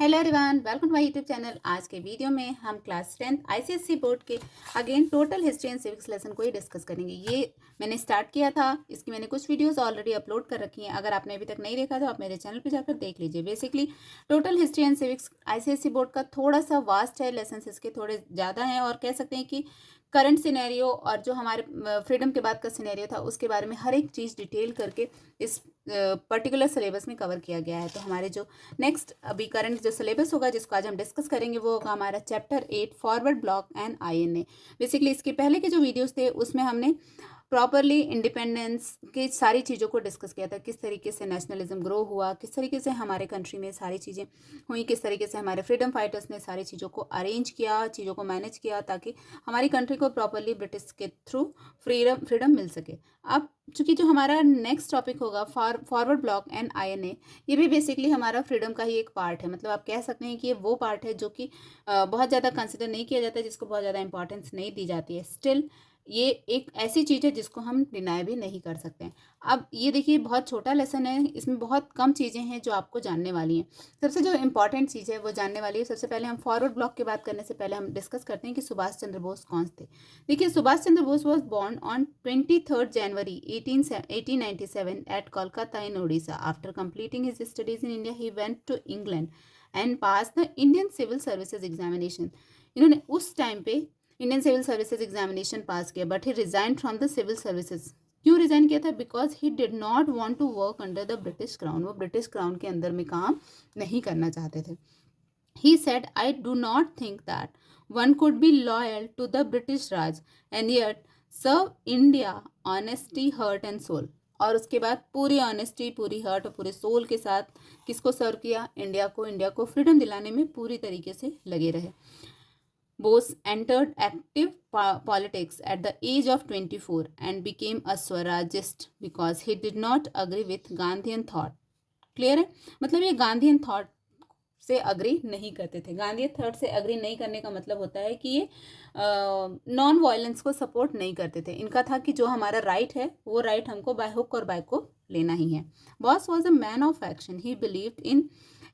Hello everyone, welcome to my YouTube channel. आज के video में हम क्लास 10th आईसीएसई बोर्ड के again total history and civics lesson को ही डिस्कस करेंगे। ये मैंने स्टार्ट किया था, इसकी मैंने कुछ वीडियोस ऑलरेडी अपलोड कर रखी हैं। अगर आपने अभी तक नहीं देखा तो आप मेरे चैनल पे जाकर देख लीजिए। Basically total history and civics ICSE board का थोड़ा सा वास्ट है, लेसन इसके थोड़े ज़्यादा हैं और कह सकते हैं कि करंट सिनेरियो और जो हमारे फ्रीडम के बाद का सिनेरियो था उसके बारे में हर एक चीज़ डिटेल करके इस पर्टिकुलर सिलेबस में कवर किया गया है। तो हमारे जो नेक्स्ट अभी करंट जो सिलेबस होगा जिसको आज हम डिस्कस करेंगे वो होगा हमारा chapter 8 forward block and INA. Basically इसके पहले के जो वीडियोस थे उसमें हमने प्रॉपरली इंडिपेंडेंस की सारी चीज़ों को डिस्कस किया था, किस तरीके से नेशनलिज्म ग्रो हुआ, किस तरीके से हमारे कंट्री में सारी चीज़ें हुई, किस तरीके से हमारे फ्रीडम फाइटर्स ने सारी चीज़ों को अरेंज किया, चीज़ों को मैनेज किया ताकि हमारी कंट्री को प्रॉपरली ब्रिटिश के थ्रू फ्रीडम मिल सके। अब चूंकि जो हमारा नेक्स्ट टॉपिक होगा फॉरवर्ड ब्लॉक एंड आईएनए, ये भी बेसिकली हमारा फ्रीडम का ही एक पार्ट है। मतलब आप कह सकते हैं कि ये वो पार्ट है जो कि बहुत ज़्यादा कंसिडर नहीं किया जाता है, जिसको बहुत ज़्यादा इंपॉर्टेंस नहीं दी जाती है। स्टिल ये एक ऐसी चीज़ है जिसको हम डिनाई भी नहीं कर सकते हैं। अब ये देखिए, बहुत छोटा लेसन है, इसमें बहुत कम चीज़ें हैं जो आपको जानने वाली हैं। सबसे जो इम्पॉर्टेंट चीज़ है वो जानने वाली है। सबसे पहले हम फॉरवर्ड ब्लॉक की बात करने से पहले हम डिस्कस करते हैं कि सुभाष चंद्र बोस कौन थे। देखिए, Subhash Chandra Bose was born on 23 January 1897 at Kolkata in Odisha. After completing his studies in India he went to England and pass the Indian civil services examination. इन्होंने उस टाइम पे Indian civil services examination pass किया, but he resign from the civil services. क्यों resign किया था? Because he did not want to work under the British crown. वो British crown के अंदर में काम नहीं करना चाहते थे। He said, I do not think that one could be loyal to the British Raj and yet serve India honesty, heart and soul। और उसके बाद पूरी ऑनेस्टी, पूरी हर्ट और पूरे सोल के साथ किसको सर्व किया? इंडिया को फ्रीडम दिलाने में पूरी तरीके से लगे रहे। Bose entered active politics at the age of 24 and became a Swarajist because he did not agree with Gandhian thought। Clear है? मतलब ये गांधीयन थॉट से अग्री नहीं करते थे। गांधी थॉट से अग्री नहीं करने का मतलब होता है कि ये नॉन वायलेंस को सपोर्ट नहीं करते थे। इनका था कि जो हमारा राइट है वो राइट हमको बाय हुक और बाय को लेना ही है। Boss was a man of action. He believed in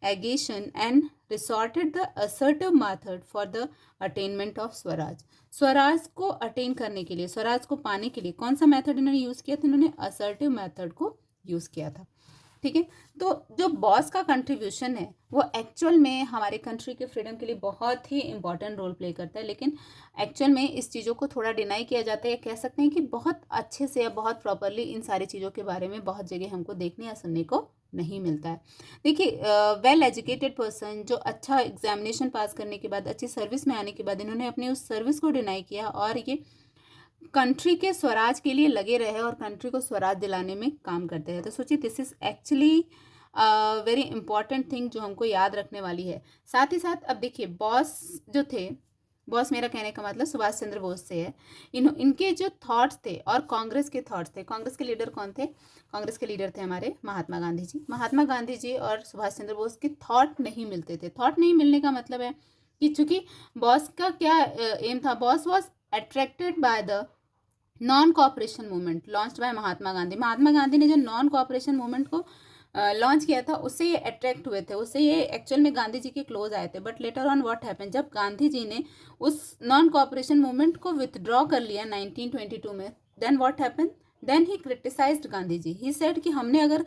एगेशन and resorted the assertive method for the attainment of Swaraj. Swaraj को अटेन करने के लिए, स्वराज को पाने के लिए कौन सा मेथड इन्होंने यूज़ किया था? इन्होंने असर्टिव मेथड को यूज़ किया था। ठीक है, तो जो बॉस का कंट्रीब्यूशन है वो एक्चुअल में हमारे कंट्री के फ्रीडम के लिए बहुत ही इंपॉर्टेंट रोल प्ले करता है, लेकिन एक्चुअल में इस चीज़ों को थोड़ा डिनाई किया जाता है। कह सकते हैं कि बहुत अच्छे से या बहुत प्रॉपरली इन सारी चीज़ों के बारे में बहुत जगह हमको देखने या सुनने को नहीं मिलता है। देखिए, वेल एजुकेटेड पर्सन जो अच्छा एग्जामिनेशन पास करने के बाद अच्छी सर्विस में आने के बाद इन्होंने अपनी उस सर्विस को डिनाई किया और ये कंट्री के स्वराज के लिए लगे रहे और कंट्री को स्वराज दिलाने में काम करते हैं। तो सोचिए, this is actually very important thing जो हमको याद रखने वाली है। साथ ही साथ अब देखिए, बॉस जो थे, बॉस मेरा कहने का मतलब सुभाष चंद्र बोस से है। इनके जो थॉट्स थे और कांग्रेस के थॉट्स थे। कांग्रेस के लीडर कौन थे? कांग्रेस के लीडर थे हमारे महात्मा गांधी जी। महात्मा गांधी जी और सुभाष चंद्र बोस के थॉट नहीं मिलते थे। थॉट नहीं मिलने का मतलब है कि चूंकि बॉस का क्या एम था, Bose was attracted by the non cooperation movement launch by Mahatma Gandhi. Mahatma Gandhi ने जो नॉन कॉपरेशन मूवमेंट को लॉन्च किया था उससे ये अट्रैक्ट हुए थे, उससे ये एक्चुअल में गांधी जी के क्लोज आए थे। But later on what happen, जब गांधी जी ने उस नॉन कॉपरेशन मूवमेंट को विथड्रॉ कर लिया 1922 में, then what happen, then he criticized Gandhi ji. He said कि हमने अगर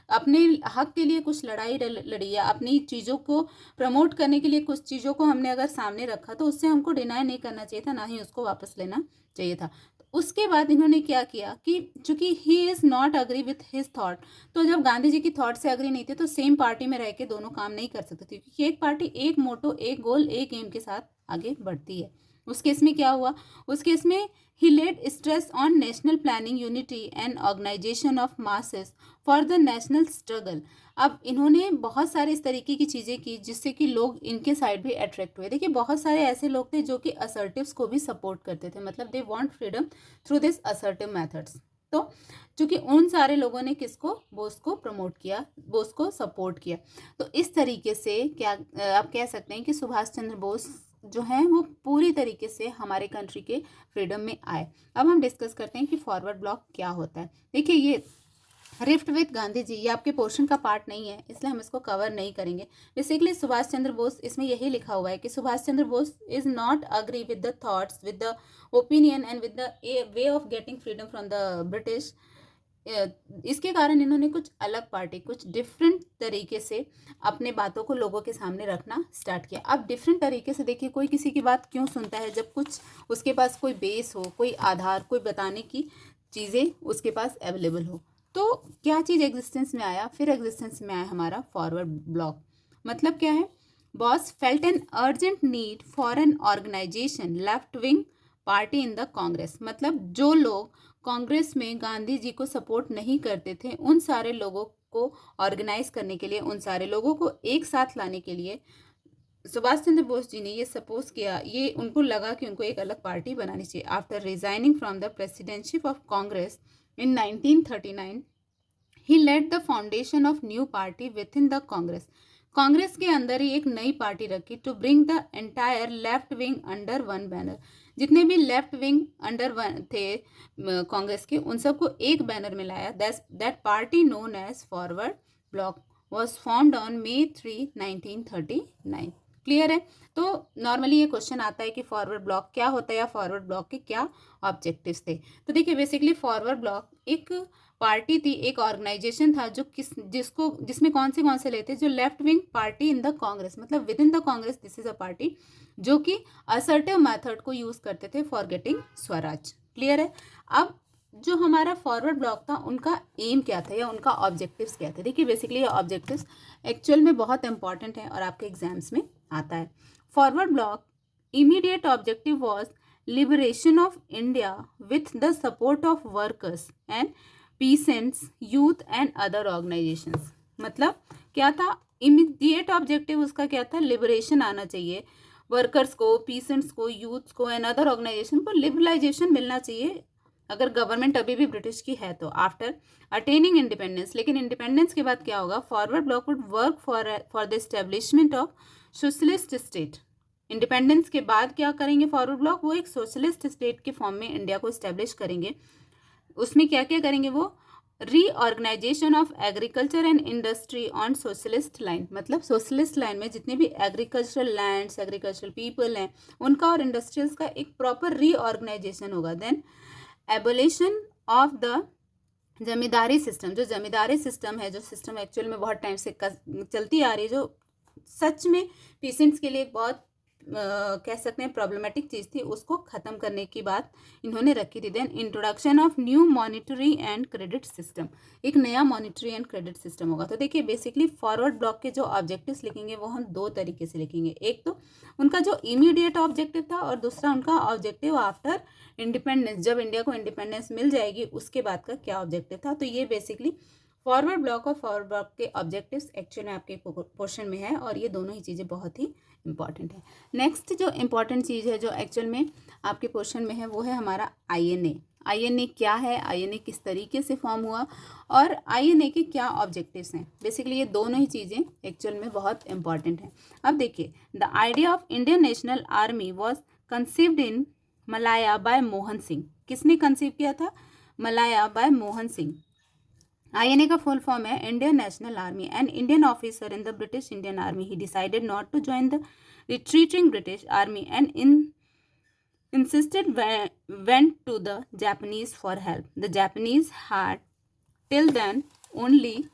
अपने हक के लिए कुछ लड़ाई लड़ी या अपनी चीज़ों को प्रमोट करने के लिए कुछ चीज़ों को हमने अगर सामने रखा तो उससे हमको डिनाई नहीं करना चाहिए था, ना ही उसको वापस लेना चाहिए था। उसके बाद इन्होंने क्या किया कि चूंकि he is not agree with his thought, तो जब गांधी जी की थॉट से अग्री नहीं थे तो सेम पार्टी में रह के दोनों काम नहीं कर सकते थे, क्योंकि एक पार्टी एक मोटो, एक गोल, एक एम के साथ आगे बढ़ती है। उस केस में क्या हुआ? उस केस में he led stress on national planning, unity and organisation of masses for the national struggle. अब इन्होंने बहुत सारे इस तरीके की चीज़ें की जिससे कि लोग इनके साइड भी अट्रैक्ट हुए। देखिए, बहुत सारे ऐसे लोग थे जो कि असर्टिव्स को भी सपोर्ट करते थे, मतलब they want freedom through this assertive methods. तो चूंकि उन सारे लोगों ने किसको? बोस को प्रमोट किया, बोस को सपोर्ट किया। तो इस तरीके से क्या आप कह सकते हैं कि सुभाष चंद्र बोस जो हैं वो पूरी तरीके से हमारे कंट्री के फ्रीडम में आए। अब हम डिस्कस करते हैं कि फॉरवर्ड ब्लॉक क्या होता है। देखिए, ये रिफ्ट विद गांधी जी, ये आपके पोर्शन का पार्ट नहीं है, इसलिए हम इसको कवर नहीं करेंगे। बेसिकली सुभाष चंद्र बोस, इसमें यही लिखा हुआ है कि Subhash Chandra Bose is not agree with the thoughts, with the opinion and with the way of getting freedom from the British. इसके कारण इन्होंने कुछ अलग पार्टी, कुछ डिफरेंट तरीके से अपने बातों को लोगों के सामने रखना स्टार्ट किया। अब डिफरेंट तरीके से देखिए, कोई किसी की बात क्यों सुनता है जब कुछ उसके पास कोई बेस हो, कोई आधार, कोई बताने की चीज़ें उसके पास अवेलेबल हो। तो क्या चीज़ एग्जिस्टेंस में आया, फिर एग्जिस्टेंस में आया हमारा फॉरवर्ड ब्लॉक। मतलब क्या है, Bose felt an urgent need for an organization left wing party in the Congress. मतलब जो लोग कांग्रेस में गांधी जी को सपोर्ट नहीं करते थे, उन सारे लोगों को ऑर्गेनाइज करने के लिए, उन सारे लोगों को एक साथ लाने के लिए सुभाष चंद्र बोस जी ने ये सपोज किया, ये उनको लगा कि उनको एक अलग पार्टी बनानी चाहिए। After resigning from the presidentship of Congress in 1939, he led the foundation of new party within in the कांग्रेस। कांग्रेस के अंदर ही एक नई पार्टी रखी, to bring the entire left wing under one banner. जितने भी लेफ्ट विंग अंडर वन थे कांग्रेस के, उन सबको एक बैनर में लाया। That party known as forward block was formed on May 3, 1939। Clear है। तो नॉर्मली ये क्वेश्चन आता है कि फॉरवर्ड ब्लॉक क्या होता है या फॉरवर्ड ब्लॉक के क्या ऑब्जेक्टिव्स थे। तो देखिए, बेसिकली फॉरवर्ड ब्लॉक एक पार्टी थी, एक ऑर्गेनाइजेशन था जो जिसमें कौन से लेते, जो left wing party in the Congress, मतलब with in the Congress this is a party जो कि असर्टिव मेथड को यूज करते थे फॉर गेटिंग स्वराज। क्लियर है। अब जो हमारा फॉरवर्ड ब्लॉक था, उनका एम क्या था या उनका ऑब्जेक्टिव्स क्या थे। देखिए, बेसिकली ये ऑब्जेक्टिव्स एक्चुअल में बहुत इंपॉर्टेंट है और आपके एग्जाम्स में आता है। Forward block immediate objective was liberation of India with the support of workers and peasants, youth and other organisations. मतलब क्या था, इमीडिएट ऑब्जेक्टिव उसका क्या था, लिबरेशन आना चाहिए वर्कर्स को, पीसेंट्स को, यूथ को एंड अदर ऑर्गेनाइजेशन को लिबरलाइजेशन मिलना चाहिए अगर गवर्नमेंट अभी भी ब्रिटिश की है तो, आफ्टर अटेनिंग इंडिपेंडेंस। लेकिन इंडिपेंडेंस के बाद क्या होगा, forward block would work for the establishment of socialist state. Independence के बाद क्या करेंगे फॉरवर्ड ब्लॉक, वो एक सोशलिस्ट स्टेट के फॉर्म में इंडिया को इस्टेब्लिश करेंगे। उसमें क्या क्या करेंगे वो, reorganization of agriculture and industry on socialist line. मतलब सोशलिस्ट लाइन में जितने भी एग्रीकल्चरल लैंड्स, एग्रीकल्चरल पीपल हैं, उनका और इंडस्ट्रियल्स का एक प्रॉपर रीऑर्गेनाइजेशन होगा। Then abolition of the zamindari system. जो जमींदारी सिस्टम है, जो सिस्टम एक्चुअल में बहुत टाइम से चलती आ रही है, जो सच में पीसेंट्स के लिए बहुत कह सकते हैं प्रॉब्लमेटिक चीज़ थी, उसको ख़त्म करने की बात इन्होंने रखी थी। Then introduction of new monetary and credit system, एक नया मॉनिटरी एंड क्रेडिट सिस्टम होगा। तो देखिए, बेसिकली फॉरवर्ड ब्लॉक के जो ऑब्जेक्टिव्स लिखेंगे वो हम दो तरीके से लिखेंगे। एक तो उनका जो इमीडिएट ऑब्जेक्टिव था और दूसरा उनका ऑब्जेक्टिव आफ्टर इंडिपेंडेंस, जब इंडिया को इंडिपेंडेंस मिल जाएगी उसके बाद का क्या ऑब्जेक्टिव था। तो ये बेसिकली फॉरवर्ड ब्लॉक और फॉरवर्ड ब्लॉक के ऑब्जेक्टिव्स एक्चुअल में आपके पोर्शन में है और ये दोनों ही चीज़ें बहुत ही इंपॉर्टेंट है। नेक्स्ट जो इंपॉर्टेंट चीज़ है जो एक्चुअल में आपके पोर्शन में है वो है हमारा आईएनए। आईएनए क्या है, आईएनए किस तरीके से फॉर्म हुआ और आईएनए के क्या ऑब्जेक्टिव्स हैं। बेसिकली ये दोनों ही चीज़ें एक्चुअल में बहुत इंपॉर्टेंट हैं। अब देखिए, the idea of Indian National Army was conceived in Malaya by Mohan Singh. किसने कंसीव किया था, मलाया बाय मोहन सिंह। आईएनए का फुल फॉर्म है Indian National Army. An Indian officer in the British Indian Army, he decided not to join the retreating British army and insisted went to the Japanese for help. The Japanese had till then only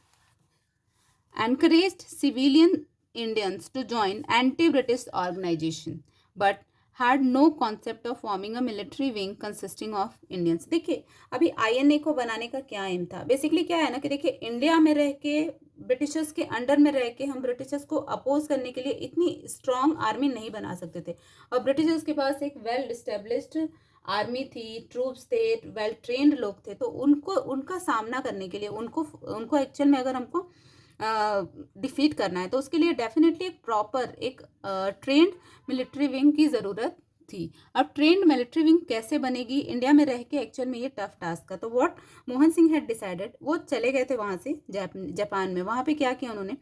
encouraged civilian Indians to join anti-British organization, but had no concept of forming a military wing consisting of Indians. देखिए, अभी INA को बनाने का क्या aim था, basically क्या है ना कि देखिए, इंडिया में रह के ब्रिटिशर्स के अंडर में रह के हम ब्रिटिशर्स को अपोज करने के लिए इतनी स्ट्रॉन्ग आर्मी नहीं बना सकते थे। और ब्रिटिशर्स के पास एक वेल इस्टेब्लिश्ड आर्मी थी, ट्रूप्स थे, वेल ट्रेंड लोग थे। तो उनको उनका सामना करने के लिए उनको एक्चुअल में अगर हमको डिफीट करना है तो उसके लिए डेफिनेटली एक प्रॉपर एक ट्रेंड मिलिट्री विंग की ज़रूरत थी। अब ट्रेंड मिलिट्री विंग कैसे बनेगी इंडिया में रह के, एक्चुअल में ये टफ टास्क था। तो what Mohan Singh had decided, वो चले गए थे वहाँ से जापान में। वहाँ पे क्या किया उन्होंने,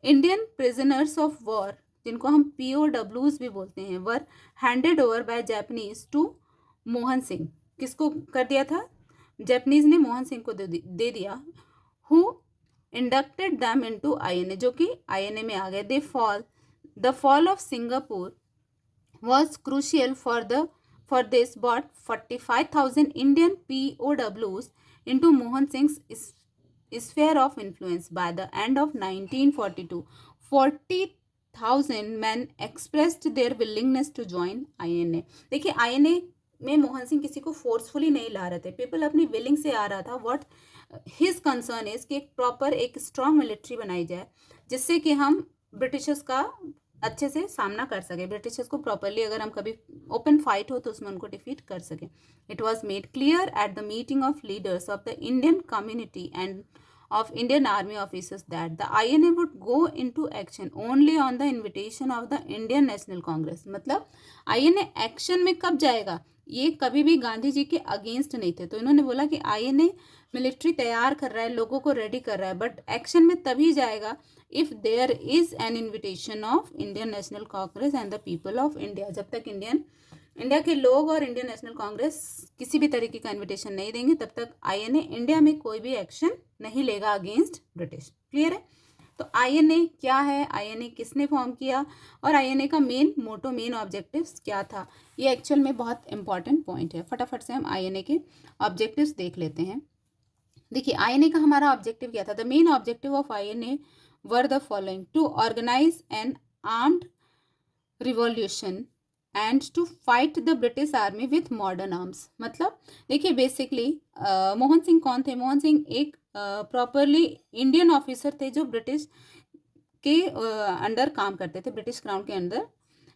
इंडियन प्रिजनर्स ऑफ वॉर, जिनको हम POWs भी बोलते हैं, were handed over by Japanese to Mohan Singh. किसको कर दिया था, जापानीज ने मोहन सिंह को दे दिया। Who inducted them into INA, जो कि आईएनए में आ गए। The fall of Singapore was crucial for this brought 45,000 Indian POWs into Mohan Singh's sphere of influence. By the end of 1942, 40,000 men expressed their willingness to join INA. देखिए INA में मोहन सिंह किसी को forcefully नहीं ला रहे थे, people अपनी willing से आ रहा था। व्हाट हिज कंसर्न इज कि एक प्रॉपर एक स्ट्रॉन्ग मिलिट्री बनाई जाए जिससे कि हम ब्रिटिशर्स का अच्छे से सामना कर सके, ब्रिटिशर्स को प्रॉपरली अगर हम कभी ओपन फाइट हो तो उसमें उनको डिफीट कर सके। It was made clear at the meeting of leaders of the Indian community and of Indian Army officers that the INA would go into action only on the invitation of the Indian National Congress। मतलब INA action में कब जाएगा, ये कभी भी गांधी जी के against नहीं थे। तो इन्होंने बोला कि INA मिलिट्री तैयार कर रहा है, लोगों को रेडी कर रहा है, बट एक्शन में तभी जाएगा if there is an invitation of Indian National Congress and the people of India. जब तक इंडिया के लोग और इंडियन नेशनल कांग्रेस किसी भी तरीके का इन्विटेशन नहीं देंगे तब तक आईएनए इंडिया में कोई भी एक्शन नहीं लेगा अगेंस्ट ब्रिटिश। क्लियर है? तो आईएनए क्या है, आईएनए किसने फॉर्म किया और आईएनए का मेन मोटो, मेन ऑब्जेक्टिव्स क्या था, ये एक्चुअल में बहुत इंपॉर्टेंट पॉइंट है। फटाफट से हम आईएनए के ऑब्जेक्टिव्स देख लेते हैं। देखिए आईएनए का हमारा ऑब्जेक्टिव क्या था। The main objective of INA were the following: to organize an armed revolution and to fight the British army with modern arms. मतलब देखिए बेसिकली मोहन सिंह कौन थे? मोहन सिंह एक प्रॉपरली इंडियन ऑफिसर थे जो ब्रिटिश के अंडर काम करते थे, ब्रिटिश क्राउन के अंदर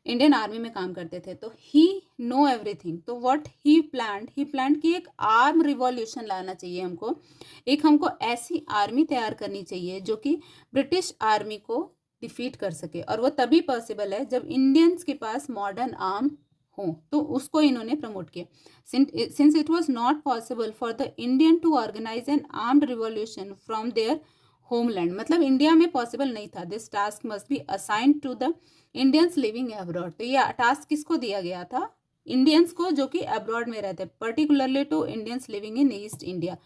इंडियन आर्मी में काम करते थे। तो ही नो एवरीथिंग। तो व्हाट ही प्लान कि एक आर्म रिवॉल्यूशन लाना चाहिए हमको, हमको ऐसी आर्मी तैयार करनी चाहिए जो कि ब्रिटिश आर्मी को डिफीट कर सके, और वो तभी पॉसिबल है जब इंडियंस के पास मॉडर्न आर्म हो। तो उसको इन्होंने प्रमोट किया। Since it was not possible for the Indian to organize an armed revolution from their homeland, मतलब इंडिया में पॉसिबल नहीं था। This task must be assigned to the Indians living abroad. तो ये टास्क किसको दिया गया था? इंडियंस को जो कि अब्रॉड में रहते, particularly to Indians living in East India.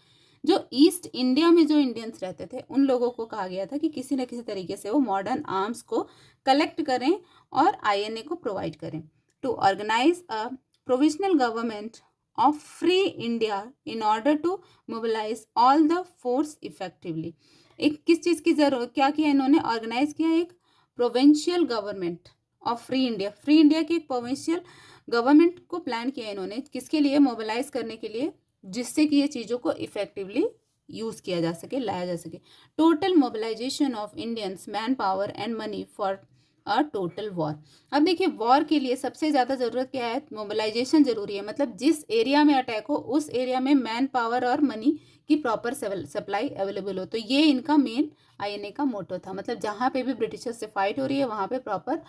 जो ईस्ट इंडिया में जो इंडियंस रहते थे उन लोगों को कहा गया था कि किसी न किसी तरीके से वो मॉडर्न आर्म्स को कलेक्ट करें और आईएनए को प्रोवाइड करें। To organize a provisional government of free India in order to mobilize all the force effectively. एक किस चीज़ की जरूरत, क्या किया इन्होंने? ऑर्गेनाइज किया एक provincial government of free India, free India की एक प्रोविंशियल गवर्नमेंट को प्लान किया इन्होंने, किसके लिए? मोबिलाइज करने के लिए, जिससे कि ये चीज़ों को इफेक्टिवली यूज़ किया जा सके, लाया जा सके। Total mobilization of Indians man power and money for a total war. अब देखिए वॉर के लिए सबसे ज़्यादा ज़रूरत क्या है? मोबिलाइजेशन ज़रूरी है। मतलब जिस एरिया में अटैक हो उस एरिया में मैन पावर और मनी की प्रॉपर सप्लाई अवेलेबल हो। तो ये इनका मेन आईएनए का मोटो था। मतलब जहाँ पे भी ब्रिटिशर्स से फाइट हो रही है वहाँ पे प्रॉपर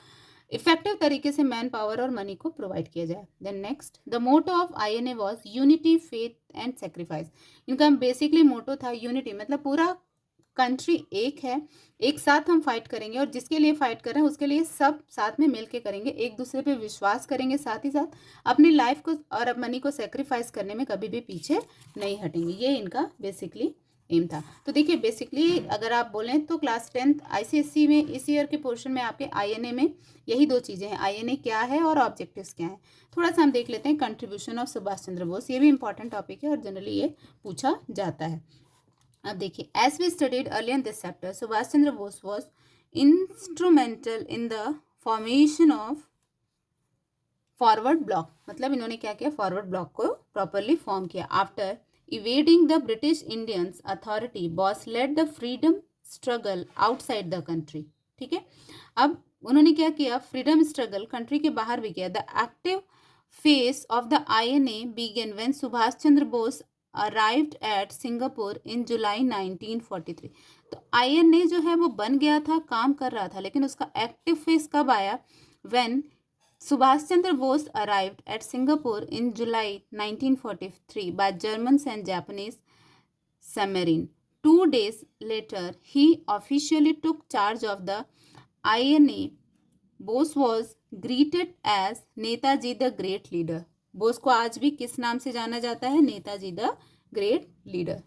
इफेक्टिव तरीके से मैन पावर और मनी को प्रोवाइड किया जाए। Then next, the motto of INA was unity, faith and sacrifice. इनका बेसिकली मोटो था यूनिटी, मतलब पूरा कंट्री एक है, एक साथ हम फाइट करेंगे और जिसके लिए फाइट कर रहे हैं उसके लिए सब साथ में मिलके करेंगे, एक दूसरे पे विश्वास करेंगे, साथ ही साथ अपनी लाइफ को और मनी को सेक्रीफाइस करने में कभी भी पीछे नहीं हटेंगे। ये इनका बेसिकली एम था। तो देखिए बेसिकली अगर आप बोलें तो क्लास 10th आईसीएसई में इस ईयर के पोर्शन में आपके आईएनए में यही दो चीज़ें हैं, आईएनए क्या है और ऑब्जेक्टिव्स क्या हैं। थोड़ा सा हम देख लेते हैं कंट्रीब्यूशन ऑफ सुभाष चंद्र बोस। ये भी इंपॉर्टेंट टॉपिक है और जनरली ये पूछा जाता है। अब देखिए, as we studied earlier in this chapter, Subhash Chandra Bose was instrumental in the formation of forward block. मतलब इन्होंने क्या किया? फॉरवर्ड ब्लॉक को प्रॉपरली फॉर्म किया। After evading the British Indians authority, Boss led the freedom struggle outside the country। ठीक है, अब उन्होंने क्या किया? फ्रीडम स्ट्रगल कंट्री के बाहर भी किया। The active phase of the INA began when Subhash Chandra Bose arrived at Singapore in July 1943। तो आईएनए जो है वो बन गया था, काम कर रहा था, लेकिन उसका एक्टिव फेस कब आया? when Subhash Chandra Bose arrived at Singapore in July 1943 by Germans and Japanese submarine. 2 days later, he officially took charge of the INA. Bose was greeted as Netaji the Great Leader. Bose को आज भी किस नाम से जाना जाता है? Netaji the great leader.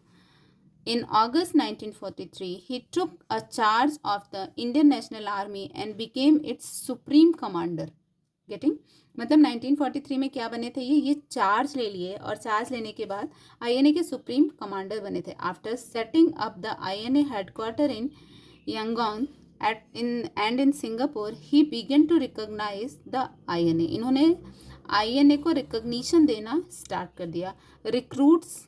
In August 1943, he took a charge of the Indian National Army and became its supreme commander. Getting? मतलब 1943 में क्या बने थे ये चार्ज ले लिए और चार्ज लेने के बाद आईएनए के सुप्रीम कमांडर बने थे. After setting up the INA headquarter in Yangon and in Singapore he began to recognize the INA. इन्होंने आईएनए को रिकॉग्निशन देना स्टार्ट कर दिया. Recruits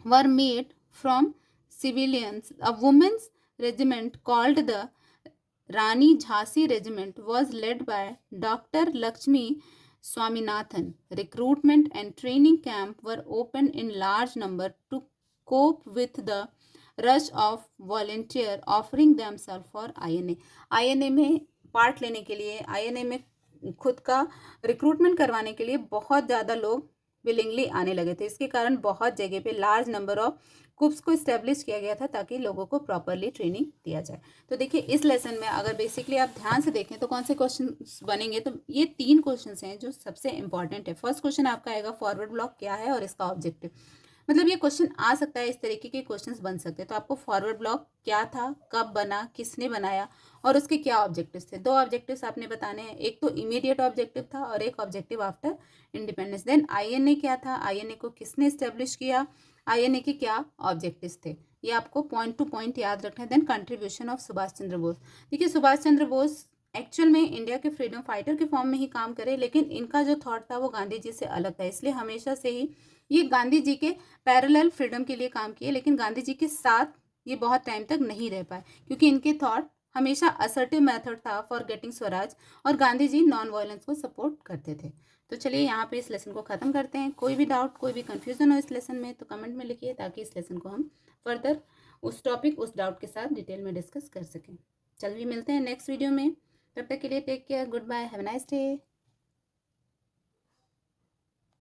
were made from civilians. A women's regiment called the Rani Jhansi Regiment was led by Dr. Lakshmi Swaminathan. Recruitment and training camp were opened in large number to cope with the rush of volunteer offering themselves for INA. INA में part लेने के लिए, INA में खुद का recruitment करवाने के लिए बहुत ज़्यादा लोग विलिंगली आने लगे थे. इसके कारण बहुत जगह पे लार्ज नंबर ऑफ कुप्स को इस्टेब्लिश किया गया था ताकि लोगों को प्रॉपरली ट्रेनिंग दिया जाए. तो देखिए इस लेसन में अगर बेसिकली आप ध्यान से देखें तो कौन से क्वेश्चन बनेंगे, तो ये 3 क्वेश्चन हैं जो सबसे इंपॉर्टेंट है. फर्स्ट क्वेश्चन आपका आएगा फॉरवर्ड ब्लॉक क्या है और इसका ऑब्जेक्टिव. मतलब ये क्वेश्चन आ सकता है, इस तरीके के क्वेश्चंस बन सकते हैं. तो आपको फॉरवर्ड ब्लॉक क्या था, कब बना, किसने बनाया और उसके क्या ऑब्जेक्टिव्स थे. 2 ऑब्जेक्टिव्स आपने बताने हैं. एक तो इमीडिएट ऑब्जेक्टिव था और एक objective after independence. Then INA क्या था, आईएनए को किसने इस्टेब्लिश किया, आईएनए के क्या ऑब्जेक्टिव्स थे, ये आपको पॉइंट टू पॉइंट याद रखना है. Then contribution of Subhash Chandra Bose. देखिए सुभाष चंद्र बोस एक्चुअल में इंडिया के फ्रीडम फाइटर के फॉर्म में ही काम करे, लेकिन इनका जो थॉट था वो गांधी जी से अलग था. इसलिए हमेशा से ही ये गांधी जी के पैरेलल फ्रीडम के लिए काम किए, लेकिन गांधी जी के साथ ये बहुत टाइम तक नहीं रह पाए क्योंकि इनके थॉट हमेशा असर्टिव मेथड था फॉर गेटिंग स्वराज और गांधी जी नॉन वायलेंस को सपोर्ट करते थे. तो चलिए यहाँ पे इस लेसन को ख़त्म करते हैं. कोई भी डाउट, कोई भी कन्फ्यूजन हो इस लेसन में तो कमेंट में लिखिए ताकि इस लेसन को हम फर्दर उस टॉपिक उस डाउट के साथ डिटेल में डिस्कस कर सकें. चलिए मिलते हैं नेक्स्ट वीडियो में. तब तक के लिए take care, good bye, have a nice day.